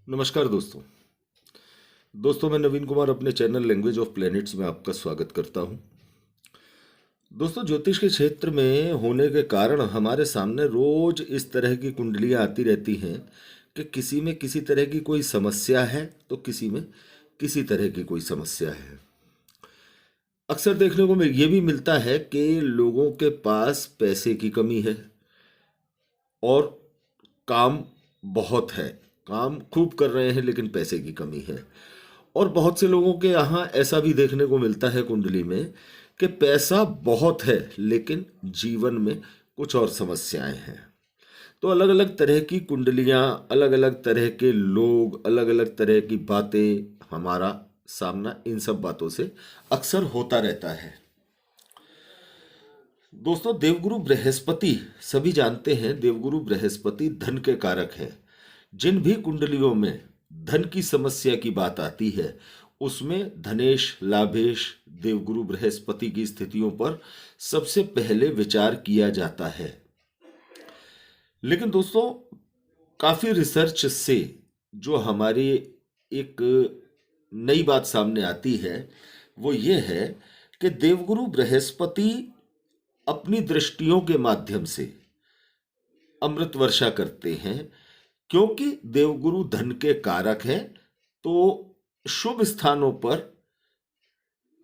नमस्कार दोस्तों। मैं नवीन कुमार अपने चैनल लैंग्वेज ऑफ प्लैनेट्स में आपका स्वागत करता हूं। दोस्तों, ज्योतिष के क्षेत्र में होने के कारण हमारे सामने रोज इस तरह की कुंडलियां आती रहती हैं कि किसी में किसी तरह की कोई समस्या है तो किसी में किसी तरह की कोई समस्या है। अक्सर देखने को ये भी मिलता है कि लोगों के पास पैसे की कमी है और काम बहुत है, काम खूब कर रहे हैं लेकिन पैसे की कमी है। और बहुत से लोगों के यहाँ ऐसा भी देखने को मिलता है कुंडली में कि पैसा बहुत है लेकिन जीवन में कुछ और समस्याएं हैं। तो अलग अलग तरह की कुंडलियां, अलग अलग तरह के लोग, अलग अलग तरह की बातें, हमारा सामना इन सब बातों से अक्सर होता रहता है। दोस्तों, देवगुरु बृहस्पति, सभी जानते हैं देवगुरु बृहस्पति धन के कारक हैं। जिन भी कुंडलियों में धन की समस्या की बात आती है उसमें धनेश, लाभेश, देवगुरु बृहस्पति की स्थितियों पर सबसे पहले विचार किया जाता है। लेकिन दोस्तों, काफी रिसर्च से जो हमारी एक नई बात सामने आती है वो ये है कि देवगुरु बृहस्पति अपनी दृष्टियों के माध्यम से अमृत वर्षा करते हैं। क्योंकि देवगुरु धन के कारक हैं तो शुभ स्थानों पर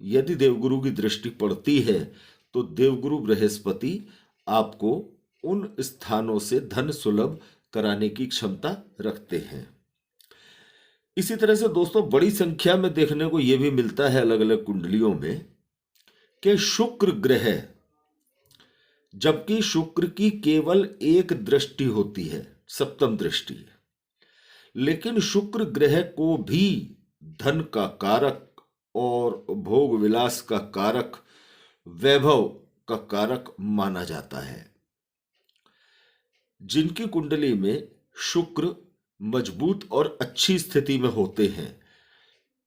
यदि देवगुरु की दृष्टि पड़ती है तो देवगुरु बृहस्पति आपको उन स्थानों से धन सुलभ कराने की क्षमता रखते हैं। इसी तरह से दोस्तों, बड़ी संख्या में देखने को यह भी मिलता है अलग अलग कुंडलियों में कि शुक्र ग्रह, जबकि शुक्र की केवल एक दृष्टि होती है, सप्तम दृष्टि, लेकिन शुक्र ग्रह को भी धन का कारक और भोग विलास का कारक, वैभव का कारक माना जाता है। जिनकी कुंडली में शुक्र मजबूत और अच्छी स्थिति में होते हैं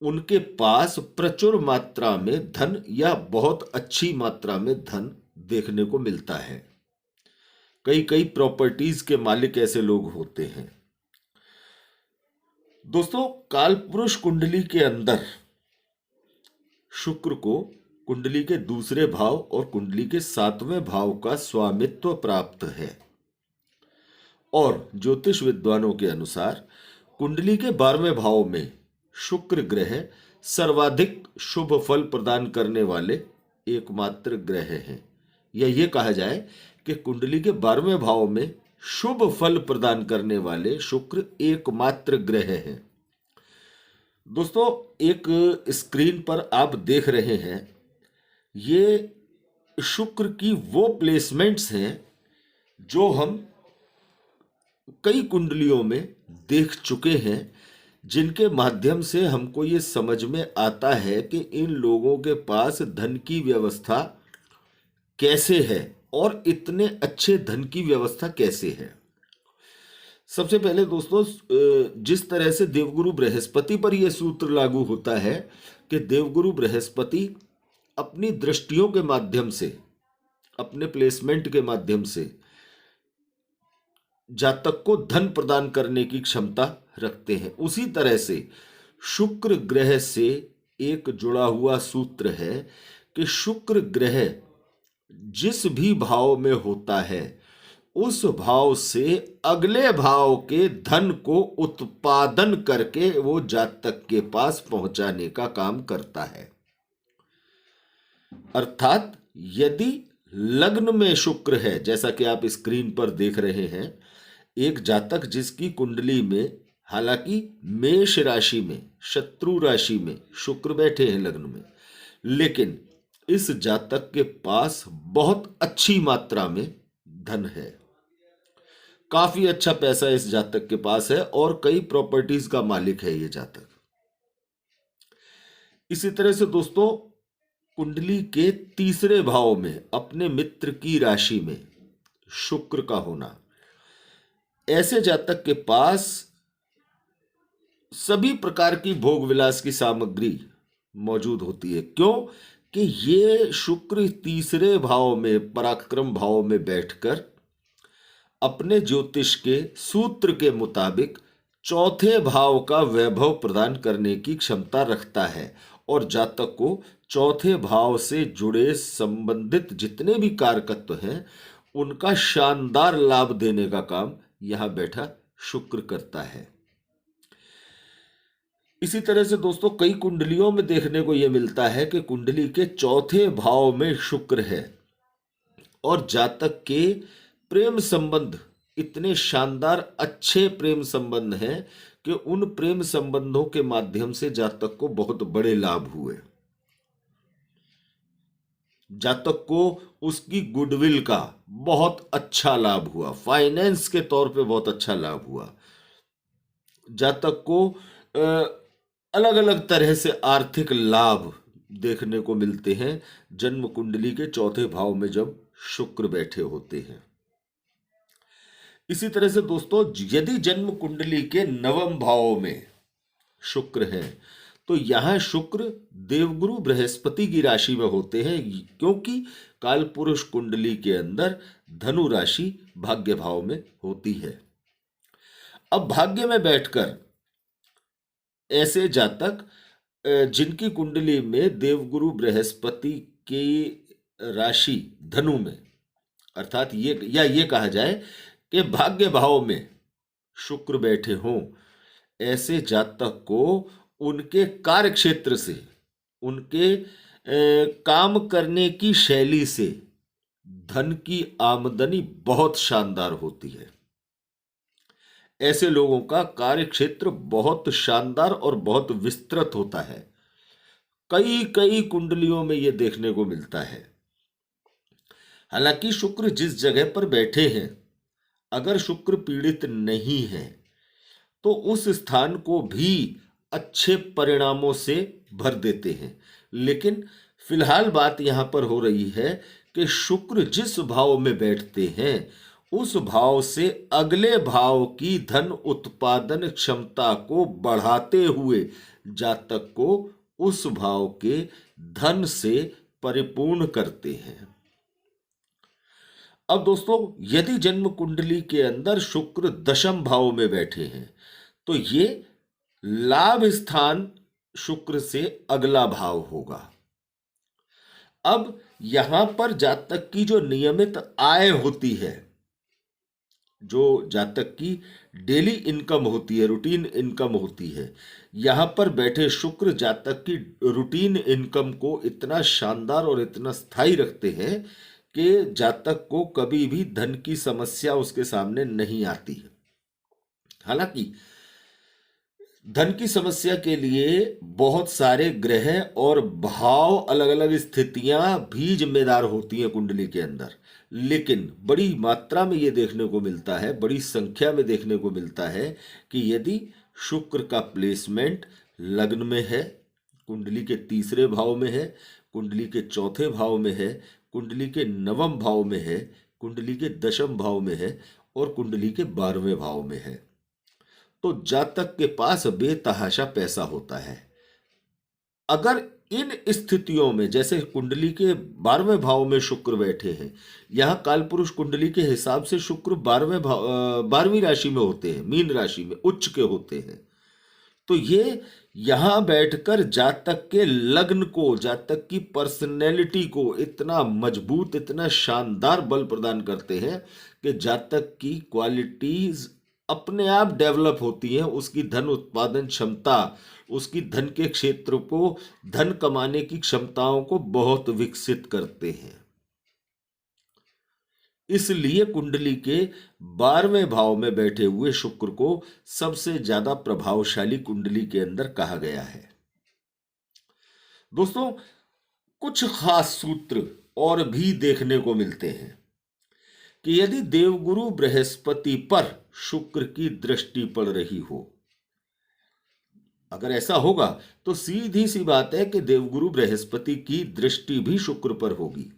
उनके पास प्रचुर मात्रा में धन या बहुत अच्छी मात्रा में धन देखने को मिलता है। कई कई प्रॉपर्टीज के मालिक ऐसे लोग होते हैं। दोस्तों, कालपुरुष कुंडली के अंदर शुक्र को कुंडली के दूसरे भाव और कुंडली के 7वें भाव का स्वामित्व प्राप्त है और ज्योतिष विद्वानों के अनुसार कुंडली के 12वें भाव में शुक्र ग्रह सर्वाधिक शुभ फल प्रदान करने वाले एकमात्र ग्रह हैं। या ये कहा जाए कि कुंडली के 12वें भाव में शुभ फल प्रदान करने वाले शुक्र एकमात्र ग्रह हैं। दोस्तों, एक स्क्रीन पर आप देख रहे हैं, ये शुक्र की वो प्लेसमेंट्स हैं जो हम कई कुंडलियों में देख चुके हैं, जिनके माध्यम से हमको ये समझ में आता है कि इन लोगों के पास धन की व्यवस्था कैसे है और इतने अच्छे धन की व्यवस्था कैसे है। सबसे पहले दोस्तों, जिस तरह से देवगुरु बृहस्पति पर यह सूत्र लागू होता है कि देवगुरु बृहस्पति अपनी दृष्टियों के माध्यम से, अपने प्लेसमेंट के माध्यम से जातक को धन प्रदान करने की क्षमता रखते हैं, उसी तरह से शुक्र ग्रह से एक जुड़ा हुआ सूत्र है कि शुक्र ग्रह जिस भी भाव में होता है उस भाव से अगले भाव के धन को उत्पादन करके वो जातक के पास पहुंचाने का काम करता है। अर्थात यदि लग्न में शुक्र है, जैसा कि आप स्क्रीन पर देख रहे हैं, एक जातक जिसकी कुंडली में हालांकि मेष राशि में, शत्रु राशि में शुक्र बैठे हैं लग्न में, लेकिन इस जातक के पास बहुत अच्छी मात्रा में धन है, काफी अच्छा पैसा इस जातक के पास है और कई प्रॉपर्टीज का मालिक है ये जातक। इसी तरह से दोस्तों, कुंडली के तीसरे भाव में अपने मित्र की राशि में शुक्र का होना, ऐसे जातक के पास सभी प्रकार की भोग विलास की सामग्री मौजूद होती है। क्यों कि ये शुक्र तीसरे भाव में, पराक्रम भाव में बैठकर अपने ज्योतिष के सूत्र के मुताबिक चौथे भाव का वैभव प्रदान करने की क्षमता रखता है और जातक को चौथे भाव से जुड़े संबंधित जितने भी कारकत्व हैं उनका शानदार लाभ देने का काम यहां बैठा शुक्र करता है। इसी तरह से दोस्तों कई कुंडलियों में देखने को यह मिलता है कि कुंडली के चौथे भाव में शुक्र है और जातक के प्रेम संबंध इतने शानदार अच्छे प्रेम संबंध हैं कि उन प्रेम संबंधों के माध्यम से जातक को बहुत बड़े लाभ हुए। जातक को उसकी गुडविल का बहुत अच्छा लाभ हुआ, फाइनेंस के तौर पे बहुत अच्छा लाभ हुआ। जातक को अलग अलग तरह से आर्थिक लाभ देखने को मिलते हैं जन्म कुंडली के चौथे भाव में जब शुक्र बैठे होते हैं। इसी तरह से दोस्तों यदि जन्म कुंडली के नवम भाव में शुक्र है तो यहां शुक्र देवगुरु बृहस्पति की राशि में होते हैं, क्योंकि कालपुरुष कुंडली के अंदर धनु राशि भाग्य भाव में होती है। अब भाग्य में बैठकर ऐसे जातक जिनकी कुंडली में देवगुरु बृहस्पति की राशि धनु में, अर्थात ये कहा जाए कि भाग्य भाव में शुक्र बैठे हों, ऐसे जातक को उनके कार्य क्षेत्र से, उनके काम करने की शैली से धन की आमदनी बहुत शानदार होती है। ऐसे लोगों का कार्य क्षेत्र बहुत शानदार और बहुत विस्तृत होता है। कई कई कुंडलियों में यह देखने को मिलता है। हालांकि शुक्र जिस जगह पर बैठे हैं, अगर शुक्र पीड़ित नहीं है तो उस स्थान को भी अच्छे परिणामों से भर देते हैं। लेकिन फिलहाल बात यहां पर हो रही है कि शुक्र जिस भाव में बैठते हैं उस भाव से अगले भाव की धन उत्पादन क्षमता को बढ़ाते हुए जातक को उस भाव के धन से परिपूर्ण करते हैं। अब दोस्तों यदि जन्म कुंडली के अंदर शुक्र दशम भाव में बैठे हैं तो ये लाभ स्थान शुक्र से अगला भाव होगा। अब यहां पर जातक की जो नियमित आय होती है, जो जातक की डेली इनकम होती है, रूटीन इनकम होती है, यहां पर बैठे शुक्र जातक की रूटीन इनकम को इतना शानदार और इतना स्थायी रखते हैं कि जातक को कभी भी धन की समस्या उसके सामने नहीं आती है। हालांकि धन की समस्या के लिए बहुत सारे ग्रह और भाव, अलग अलग स्थितियां भी जिम्मेदार होती हैं कुंडली के अंदर, लेकिन बड़ी मात्रा में ये देखने को मिलता है, बड़ी संख्या में देखने को मिलता है कि यदि शुक्र का प्लेसमेंट लग्न में है, कुंडली के तीसरे भाव में है, कुंडली के चौथे भाव में है, कुंडली के नवम भाव में है, कुंडली के दशम भाव में है और कुंडली के 12वें भाव में है, तो जातक के पास बेतहाशा पैसा होता है। अगर इन स्थितियों में, जैसे कुंडली के 12वें भाव में शुक्र बैठे हैं, यहां कालपुरुष कुंडली के हिसाब से शुक्र 12वीं राशि में होते हैं, मीन राशि में उच्च के होते हैं, तो ये यहां बैठकर जातक के लग्न को, जातक की पर्सनैलिटी को इतना मजबूत, इतना शानदार बल प्रदान करते हैं कि जातक की क्वालिटीज अपने आप डेवलप होती हैं। उसकी धन उत्पादन क्षमता, उसकी धन के क्षेत्र को, धन कमाने की क्षमताओं को बहुत विकसित करते हैं। इसलिए कुंडली के 12वें भाव में बैठे हुए शुक्र को सबसे ज्यादा प्रभावशाली कुंडली के अंदर कहा गया है। दोस्तों कुछ खास सूत्र और भी देखने को मिलते हैं कि यदि देवगुरु बृहस्पति पर शुक्र की दृष्टि पड़ रही हो, अगर ऐसा होगा तो सीधी सी बात है कि देवगुरु बृहस्पति की दृष्टि भी शुक्र पर होगी।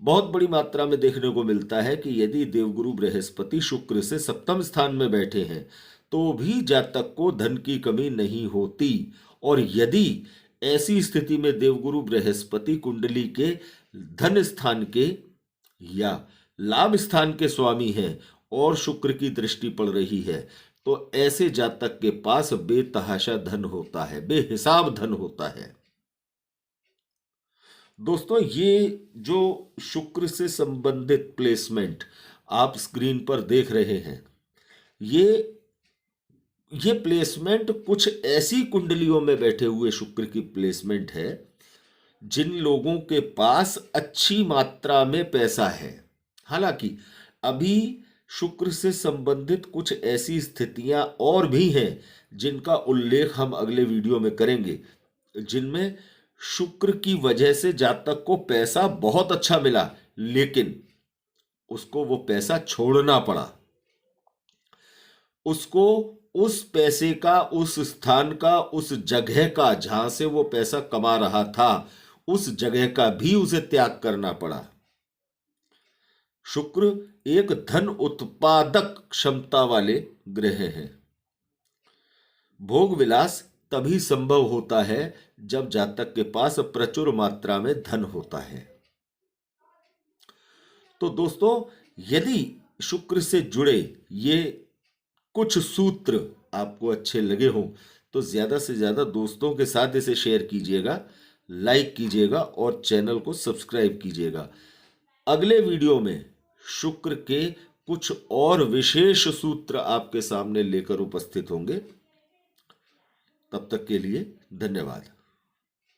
बहुत बड़ी मात्रा में देखने को मिलता है कि यदि देवगुरु बृहस्पति शुक्र से सप्तम स्थान में बैठे हैं तो भी जातक को धन की कमी नहीं होती, और यदि ऐसी स्थिति में देवगुरु बृहस्पति कुंडली के धन स्थान के या लाभ स्थान के स्वामी हैं और शुक्र की दृष्टि पड़ रही है तो ऐसे जातक के पास बेतहाशा धन होता है, बेहिसाब धन होता है। दोस्तों, ये जो शुक्र से संबंधित प्लेसमेंट आप स्क्रीन पर देख रहे हैं, ये ये प्लेसमेंट कुछ ऐसी कुंडलियों में बैठे हुए शुक्र की प्लेसमेंट है जिन लोगों के पास अच्छी मात्रा में पैसा है। हालांकि अभी शुक्र से संबंधित कुछ ऐसी स्थितियां और भी हैं जिनका उल्लेख हम अगले वीडियो में करेंगे, जिनमें शुक्र की वजह से जातक को पैसा बहुत अच्छा मिला, लेकिन उसको वो पैसा छोड़ना पड़ा। उसको उस पैसे का, उस स्थान का, उस जगह का जहां से वो पैसा कमा रहा था, उस जगह का भी उसे त्याग करना पड़ा। शुक्र एक धन उत्पादक क्षमता वाले ग्रह हैं। भोग विलास तभी संभव होता है जब जातक के पास प्रचुर मात्रा में धन होता है। तो दोस्तों, यदि शुक्र से जुड़े ये कुछ सूत्र आपको अच्छे लगे हों तो ज्यादा से ज्यादा दोस्तों के साथ इसे शेयर कीजिएगा, लाइक कीजिएगा और चैनल को सब्सक्राइब कीजिएगा। अगले वीडियो में शुक्र के कुछ और विशेष सूत्र आपके सामने लेकर उपस्थित होंगे। तब तक के लिए धन्यवाद।